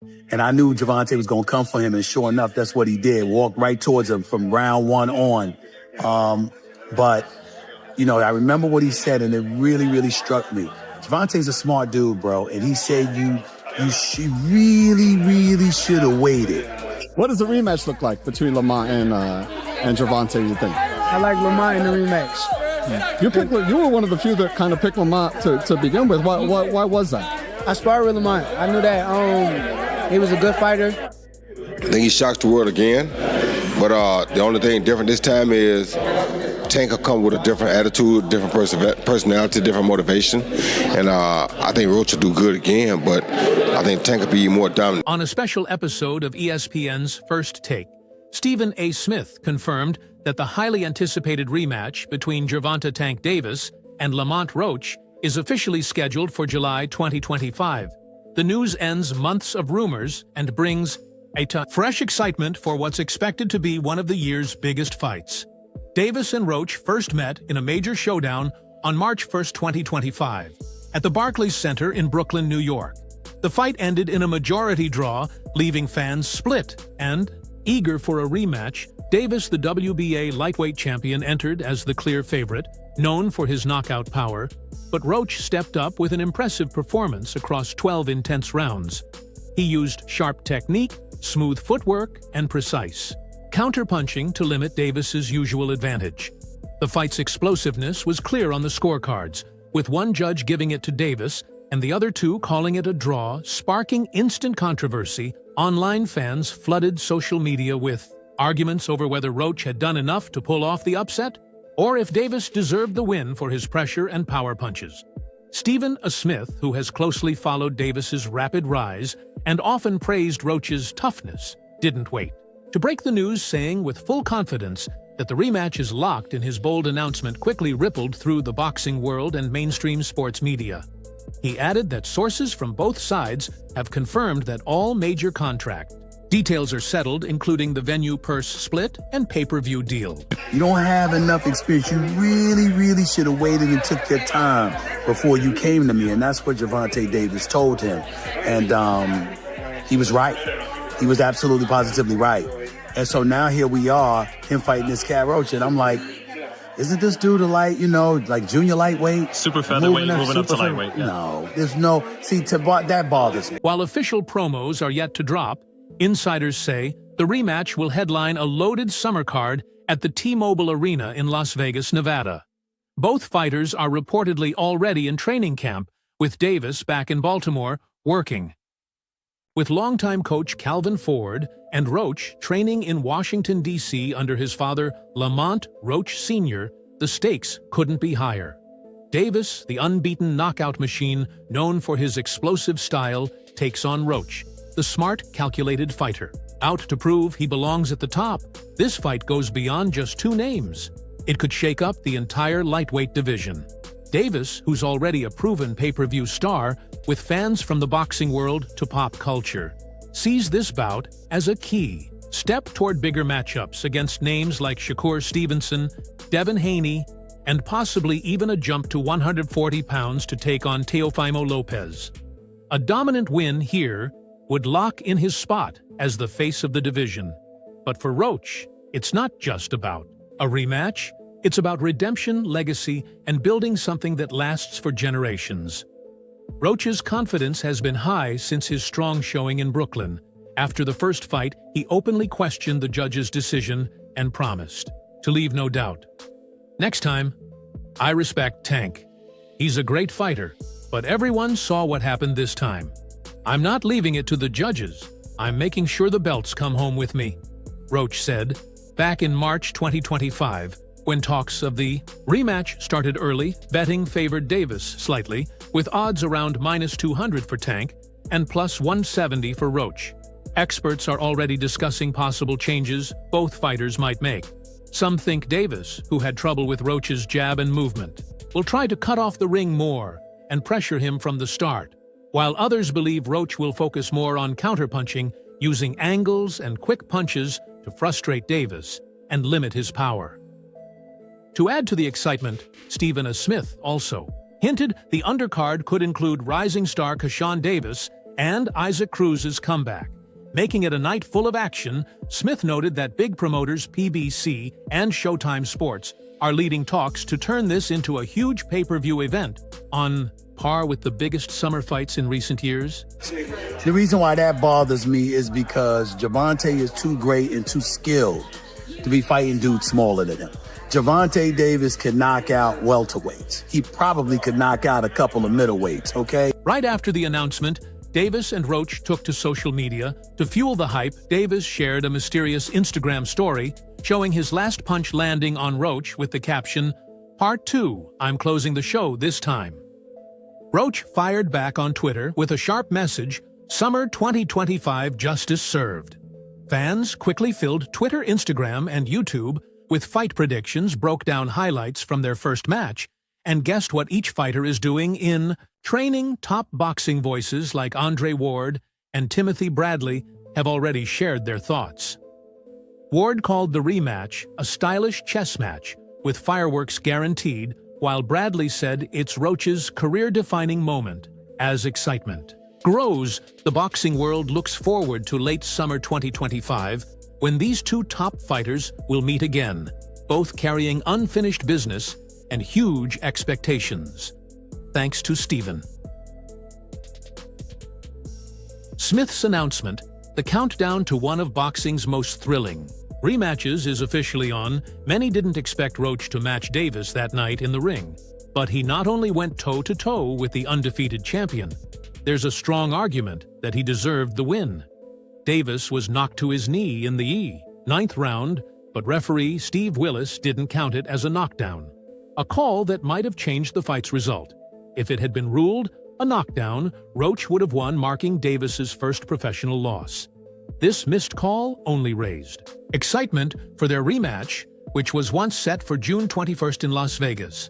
And I knew Gervonta was going to come for him, and sure enough, that's what he did. Walked right towards him from round one on. But, you know, I remember what he said, and it really, really struck me. Gervonta's a smart dude, bro, and he said you really, really should have waited. What does the rematch look like between Lamont and Gervonta, you think? I like Lamont in the rematch. You were one of the few that kind of picked Lamont to begin with. Why was that? I sparred with Lamont. I knew that he was a good fighter. I think he shocks the world again, but the only thing different this time is Tank will come with a different attitude, different personality, different motivation, and I think Roach will do good again, but I think Tank will be more dominant. On a special episode of ESPN's First Take, Stephen A. Smith confirmed that the highly anticipated rematch between Gervonta Tank Davis and Lamont Roach is officially scheduled for July 2025. The news ends months of rumors and brings a fresh excitement for what's expected to be one of the year's biggest fights. Davis and Roach first met in a major showdown on March 1, 2025, at the Barclays Center in Brooklyn, New York. The fight ended in a majority draw, leaving fans split, and, eager for a rematch, Davis, the WBA lightweight champion, entered as the clear favorite, known for his knockout power, but Roach stepped up with an impressive performance across 12 intense rounds. He used sharp technique, smooth footwork, and precise counterpunching to limit Davis's usual advantage. The fight's explosiveness was clear on the scorecards, with one judge giving it to Davis and the other two calling it a draw, sparking instant controversy. Online fans flooded social media with arguments over whether Roach had done enough to pull off the upset, or if Davis deserved the win for his pressure and power punches. Stephen A. Smith, who has closely followed Davis's rapid rise and often praised Roach's toughness, didn't wait to break the news, saying with full confidence that the rematch is locked, and his bold announcement quickly rippled through the boxing world and mainstream sports media. He added that sources from both sides have confirmed that all major contract details are settled, including the venue purse split and pay-per-view deal. You don't have enough experience. You really, really should have waited and took your time before you came to me, and that's what Gervonta Davis told him. And he was right. He was absolutely positively right. And so now here we are, him fighting this cat Roach, and I'm like, isn't this dude like junior lightweight? Super featherweight, moving up to lightweight. Yeah. No, there's no, that bothers me. While official promos are yet to drop, insiders say the rematch will headline a loaded summer card at the T-Mobile Arena in Las Vegas, Nevada. Both fighters are reportedly already in training camp, with Davis back in Baltimore working with longtime coach Calvin Ford, and Roach training in Washington, D.C. under his father, Lamont Roach Sr., the stakes couldn't be higher. Davis, the unbeaten knockout machine known for his explosive style, takes on Roach, the smart, calculated fighter. Out to prove he belongs at the top, this fight goes beyond just two names. It could shake up the entire lightweight division. Davis, who's already a proven pay-per-view star, with fans from the boxing world to pop culture, sees this bout as a key step toward bigger matchups against names like Shakur Stevenson, Devin Haney, and possibly even a jump to 140 pounds to take on Teofimo Lopez. A dominant win here would lock in his spot as the face of the division. But for Roach, it's not just about a rematch. It's about redemption, legacy, and building something that lasts for generations. Roach's confidence has been high since his strong showing in Brooklyn. After the first fight, he openly questioned the judge's decision and promised to leave no doubt. Next time, I respect Tank. He's a great fighter, but everyone saw what happened this time. I'm not leaving it to the judges. I'm making sure the belts come home with me, Roach said, back in March 2025, when talks of the rematch started early. Betting favored Davis slightly, with odds around -200 for Tank and +170 for Roach. Experts are already discussing possible changes both fighters might make. Some think Davis, who had trouble with Roach's jab and movement, will try to cut off the ring more and pressure him from the start, while others believe Roach will focus more on counterpunching, using angles and quick punches to frustrate Davis and limit his power. To add to the excitement, Stephen A. Smith also hinted the undercard could include rising star Keyshawn Davis and Isaac Cruz's comeback. Making it a night full of action, Smith noted that big promoters PBC and Showtime Sports are leading talks to turn this into a huge pay-per-view event on par with the biggest summer fights in recent years. The reason why that bothers me is because Gervonta is too great and too skilled to be fighting dudes smaller than him. Gervonta Davis can knock out welterweights. He probably could knock out a couple of middleweights, okay? Right after the announcement, Davis and Roach took to social media. To fuel the hype, Davis shared a mysterious Instagram story showing his last punch landing on Roach with the caption, "Part 2, I'm closing the show this time." Roach fired back on Twitter with a sharp message, "Summer 2025 justice served." Fans quickly filled Twitter, Instagram, and YouTube with fight predictions, broke down highlights from their first match, and guessed what each fighter is doing in training. Top boxing voices like Andre Ward and Timothy Bradley have already shared their thoughts. Ward called the rematch a stylish chess match with fireworks guaranteed, while Bradley said it's Roach's career-defining moment. As excitement grows, the boxing world looks forward to late summer 2025 when these two top fighters will meet again, both carrying unfinished business and huge expectations. Thanks to Stephen. Smith's announcement, the countdown to one of boxing's most thrilling rematches, is officially on. Many didn't expect Roach to match Davis that night in the ring, but he not only went toe-to-toe with the undefeated champion, there's a strong argument that he deserved the win. Davis was knocked to his knee in the ninth round, but referee Steve Willis didn't count it as a knockdown, a call that might have changed the fight's result. If it had been ruled a knockdown, Roach would have won, marking Davis's first professional loss. This missed call only raised excitement for their rematch, which was once set for June 21st in Las Vegas.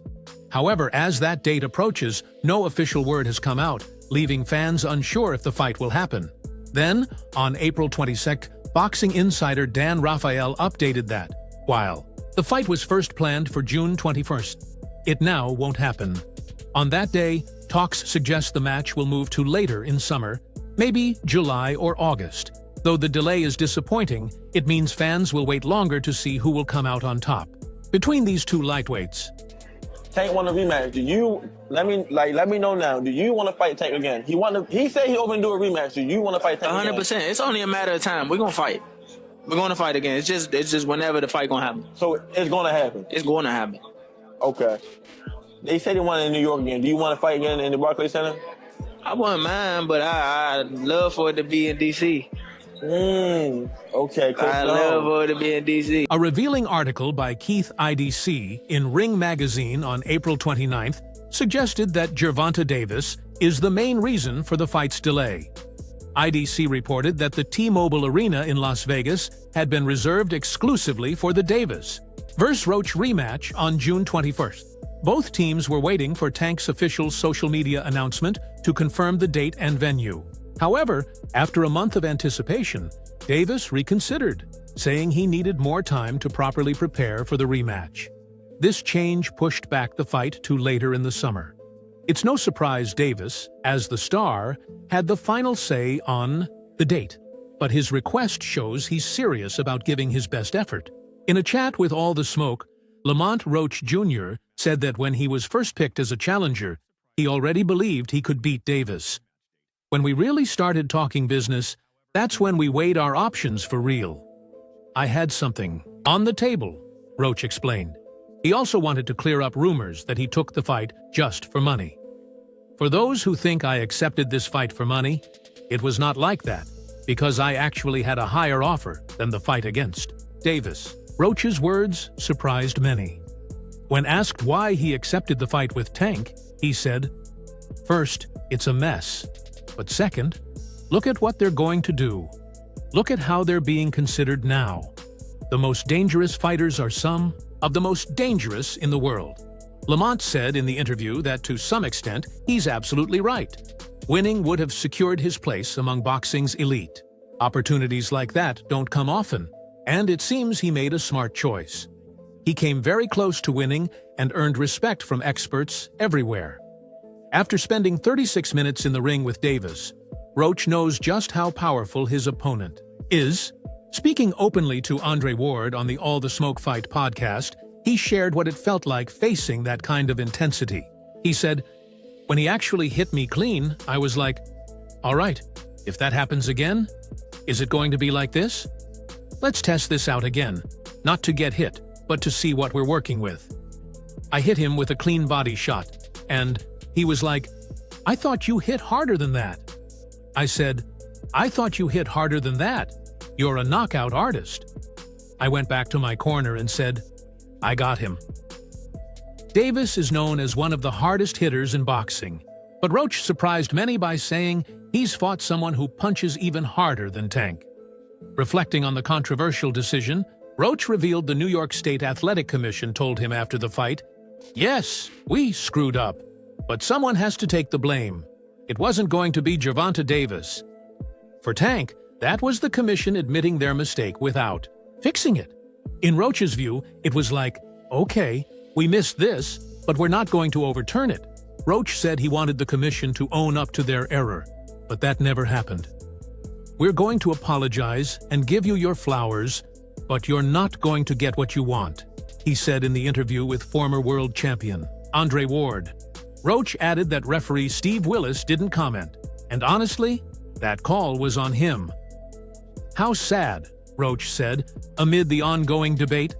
However, as that date approaches, no official word has come out, leaving fans unsure if the fight will happen. Then, on April 22nd, boxing insider Dan Rafael updated that, while the fight was first planned for June 21st, it now won't happen. On that day, talks suggest the match will move to later in summer, maybe July or August. Though the delay is disappointing, it means fans will wait longer to see who will come out on top. Between these two lightweights, Tank want a rematch. Let me know now. Do you want to fight Tank again? He said he open to do a rematch. Do you want to fight Tank 100%. again? It's only a matter of time. We're gonna fight. We're gonna fight again. It's just whenever the fight gonna happen. So it's gonna happen. It's going to happen. Okay. They said they want it in New York again. Do you want to fight again in the Barclays Center? I wouldn't mind, but I'd love for it to be in D.C. Okay, cool. I'd love for it to be in D.C. a revealing article by Keith IDC in Ring magazine on April 29th suggested that Gervonta Davis is the main reason for the fight's delay. IDC reported that the T-Mobile Arena in Las Vegas had been reserved exclusively for the Davis vs. Roach rematch on June 21st. Both teams were waiting for Tank's official social media announcement to confirm the date and venue. However, after a month of anticipation, Davis reconsidered, saying he needed more time to properly prepare for the rematch. This change pushed back the fight to later in the summer. It's no surprise Davis, as the star, had the final say on the date, but his request shows he's serious about giving his best effort. In a chat with All the Smoke, Lamont Roach Jr. said that when he was first picked as a challenger, he already believed he could beat Davis. When we really started talking business, that's when we weighed our options for real. I had something on the table, Roach explained. He also wanted to clear up rumors that he took the fight just for money. For those who think I accepted this fight for money, it was not like that, because I actually had a higher offer than the fight against Davis. Roach's words surprised many. When asked why he accepted the fight with Tank, he said, "First, it's a mess. But second, look at what they're going to do. Look at how they're being considered now. The most dangerous fighters are some of the most dangerous in the world." Lamont said in the interview that to some extent, he's absolutely right. Winning would have secured his place among boxing's elite. Opportunities like that don't come often, and it seems he made a smart choice. He came very close to winning and earned respect from experts everywhere. After spending 36 minutes in the ring with Davis, Roach knows just how powerful his opponent is. Speaking openly to Andre Ward on the All the Smoke Fight podcast, he shared what it felt like facing that kind of intensity. He said, "When he actually hit me clean, I was like, all right, if that happens again, is it going to be like this? Let's test this out again, not to get hit, but to see what we're working with." I hit him with a clean body shot, and he was like, "I thought you hit harder than that." I said, "I thought you hit harder than that. You're a knockout artist." I went back to my corner and said, "I got him." Davis is known as one of the hardest hitters in boxing, but Roach surprised many by saying he's fought someone who punches even harder than Tank. Reflecting on the controversial decision, Roach revealed the New York State Athletic Commission told him after the fight, "Yes, we screwed up, but someone has to take the blame. It wasn't going to be Gervonta Davis." For Tank, that was the commission admitting their mistake without fixing it. In Roach's view, it was like, okay, we missed this, but we're not going to overturn it. Roach said he wanted the commission to own up to their error, but that never happened. "We're going to apologize and give you your flowers, but you're not going to get what you want," he said in the interview with former world champion Andre Ward. Roach added that referee Steve Willis didn't comment, and honestly, that call was on him. "How sad," Roach said, amid the ongoing debate.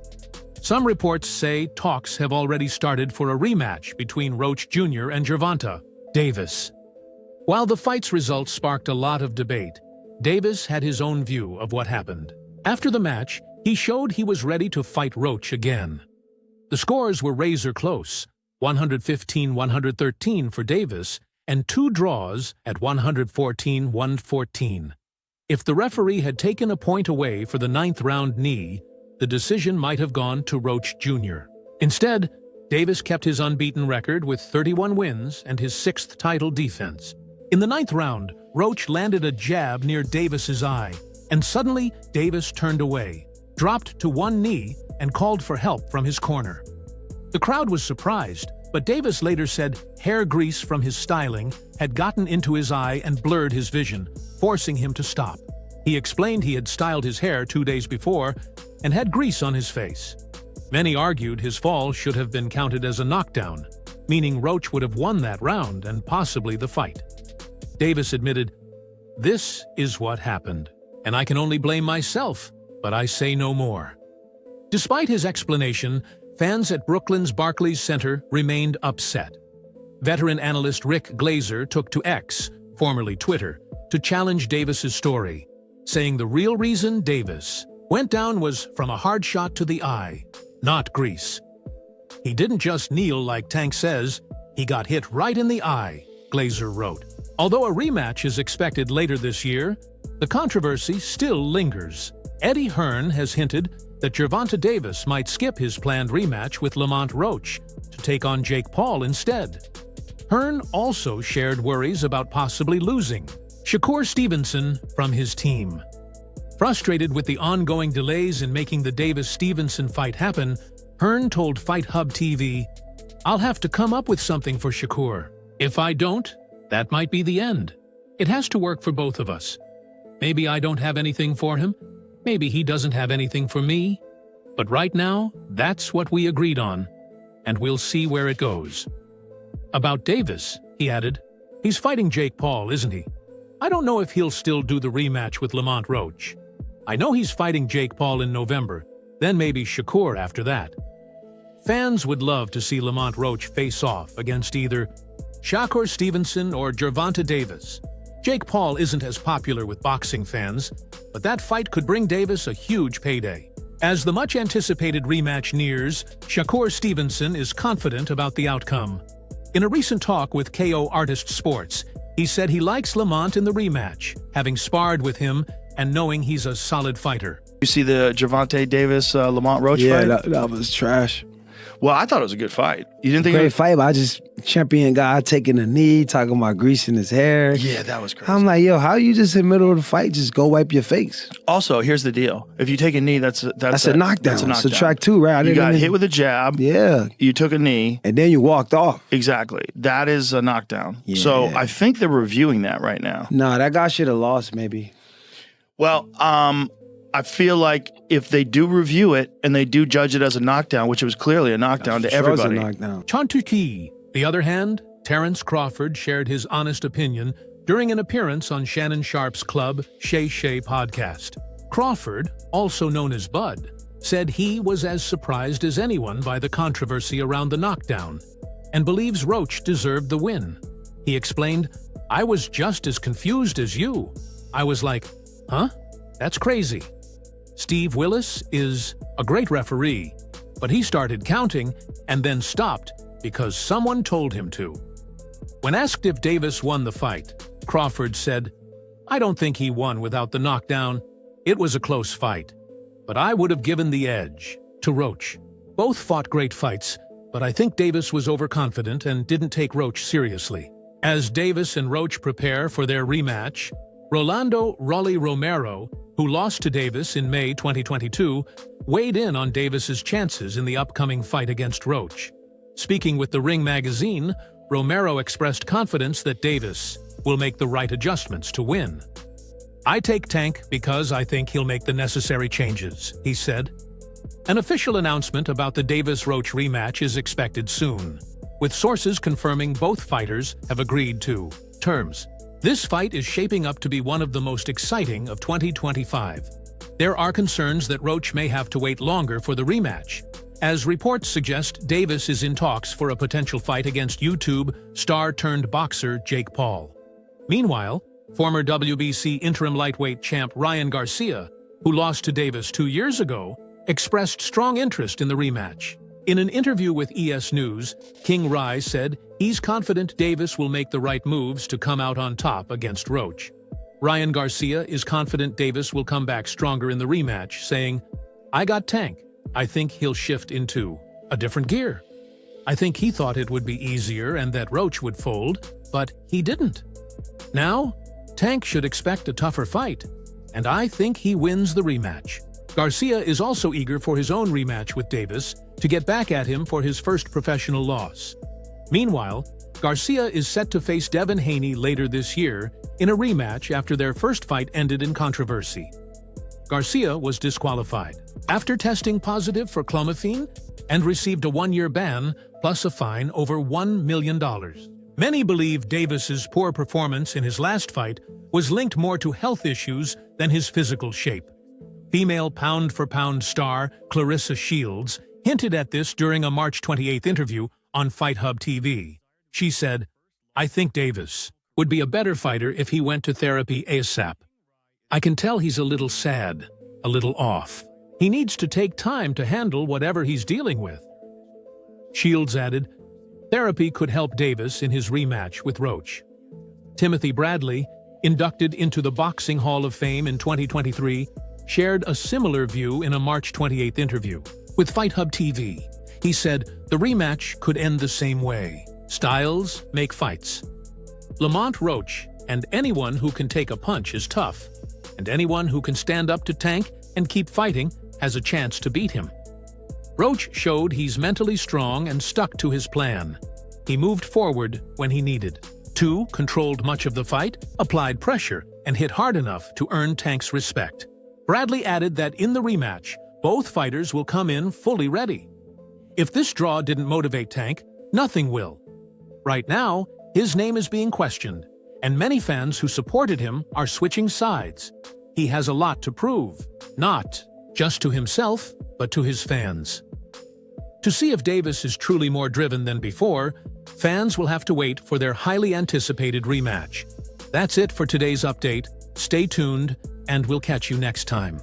Some reports say talks have already started for a rematch between Roach Jr. and Gervonta Davis. While the fight's results sparked a lot of debate, Davis had his own view of what happened. After the match, he showed he was ready to fight Roach again. The scores were razor close, 115-113 for Davis, and 2 draws at 114-114. If the referee had taken a point away for the 9th round knee, the decision might have gone to Roach Jr. Instead, Davis kept his unbeaten record with 31 wins and his 6th title defense. In the 9th round, Roach landed a jab near Davis's eye, and suddenly Davis turned away, dropped to one knee, and called for help from his corner. The crowd was surprised, but Davis later said hair grease from his styling had gotten into his eye and blurred his vision, forcing him to stop. He explained he had styled his hair 2 days before and had grease on his face. Many argued his fall should have been counted as a knockdown, meaning Roach would have won that round and possibly the fight. Davis admitted, "This is what happened, and I can only blame myself, but I say no more." Despite his explanation, fans at Brooklyn's Barclays Center remained upset. Veteran analyst Rick Glazer took to X, formerly Twitter, to challenge Davis's story, saying the real reason Davis went down was from a hard shot to the eye, not grease. "He didn't just kneel like Tank says, he got hit right in the eye," Glazer wrote. Although a rematch is expected later this year, the controversy still lingers. Eddie Hearn has hinted that Gervonta Davis might skip his planned rematch with Lamont Roach to take on Jake Paul instead. Hearn also shared worries about possibly losing Shakur Stevenson from his team. Frustrated with the ongoing delays in making the Davis-Stevenson fight happen, Hearn told Fight Hub TV, "I'll have to come up with something for Shakur. If I don't, that might be the end. It has to work for both of us. Maybe I don't have anything for him. Maybe he doesn't have anything for me. But right now, that's what we agreed on, and we'll see where it goes." About Davis, he added, "He's fighting Jake Paul, isn't he? I don't know if he'll still do the rematch with Lamont Roach. I know he's fighting Jake Paul in November, then maybe Shakur after that. Fans would love to see Lamont Roach face off against either Shakur Stevenson or Gervonta Davis. Jake Paul isn't as popular with boxing fans, but that fight could bring Davis a huge payday. As the much-anticipated rematch nears, Shakur Stevenson is confident about the outcome. In a recent talk with KO Artist Sports, he said he likes Lamont in the rematch, having sparred with him and knowing he's a solid fighter. You see the Gervonta Davis Lamont Roach fight? Yeah, that was trash. Well, I thought it was a good fight. You didn't think Great fight, but I just champion guy taking a knee, talking about greasing his hair. Yeah, that was crazy. I'm like, yo, how you just in the middle of the fight just go wipe your face? Also, here's the deal. If you take a knee, that's a knockdown. That's a knockdown. Subtract 2, right? You got hit with a jab. Yeah. You took a knee. And then you walked off. Exactly. That is a knockdown. Yeah. So I think they're reviewing that right now. Nah, that guy should have lost maybe. Well, I feel like if they do review it and they do judge it as a knockdown, which it was clearly a knockdown to everybody. It was a knockdown. Chantuki. The other hand, Terrence Crawford shared his honest opinion during an appearance on Shannon Sharp's Club Shay Shay podcast. Crawford, also known as Bud, said he was as surprised as anyone by the controversy around the knockdown and believes Roach deserved the win. He explained, "I was just as confused as you. I was like, huh? That's crazy." Steve Willis is a great referee, but he started counting and then stopped because someone told him to. When asked if Davis won the fight, Crawford said, "I don't think he won without the knockdown. It was a close fight, but I would have given the edge to Roach. Both fought great fights, but I think Davis was overconfident and didn't take Roach seriously." As Davis and Roach prepare for their rematch, Rolando "Rolly" Romero, who lost to Davis in May 2022, weighed in on Davis's chances in the upcoming fight against Roach. Speaking with The Ring magazine, Romero expressed confidence that Davis will make the right adjustments to win. "I take Tank because I think he'll make the necessary changes," he said. An official announcement about the Davis-Roach rematch is expected soon, with sources confirming both fighters have agreed to terms. This fight is shaping up to be one of the most exciting of 2025. There are concerns that Roach may have to wait longer for the rematch, as reports suggest Davis is in talks for a potential fight against YouTube star-turned-boxer Jake Paul. Meanwhile, former WBC interim lightweight champ Ryan Garcia, who lost to Davis 2 years ago, expressed strong interest in the rematch. In an interview with ES News, King Rai said he's confident Davis will make the right moves to come out on top against Roach. Ryan Garcia is confident Davis will come back stronger in the rematch, saying, "I got Tank. I think he'll shift into a different gear. I think he thought it would be easier and that Roach would fold, but he didn't. Now, Tank should expect a tougher fight, and I think he wins the rematch." Garcia is also eager for his own rematch with Davis to get back at him for his first professional loss. Meanwhile, Garcia is set to face Devin Haney later this year in a rematch after their first fight ended in controversy. Garcia was disqualified after testing positive for clomiphene and received a 1-year ban plus a fine over $1 million. Many believe Davis's poor performance in his last fight was linked more to health issues than his physical shape. Female pound-for-pound star Clarissa Shields hinted at this during a March 28th interview on Fight Hub TV. She said, "I think Davis would be a better fighter if he went to therapy ASAP. I can tell he's a little sad, a little off. He needs to take time to handle whatever he's dealing with." Shields added, therapy could help Davis in his rematch with Roach. Timothy Bradley, inducted into the Boxing Hall of Fame in 2023, shared a similar view in a March 28th interview with Fight Hub TV. He said the rematch could end the same way. Styles make fights. Lamont Roach and anyone who can take a punch is tough, and anyone who can stand up to Tank and keep fighting has a chance to beat him. Roach showed he's mentally strong and stuck to his plan. He moved forward when he needed. 2 controlled much of the fight, applied pressure, and hit hard enough to earn Tank's respect. Bradley added that in the rematch, both fighters will come in fully ready. If this draw didn't motivate Tank, nothing will. Right now, his name is being questioned, and many fans who supported him are switching sides. He has a lot to prove, not just to himself, but to his fans. To see if Davis is truly more driven than before, fans will have to wait for their highly anticipated rematch. That's it for today's update. Stay tuned, and we'll catch you next time.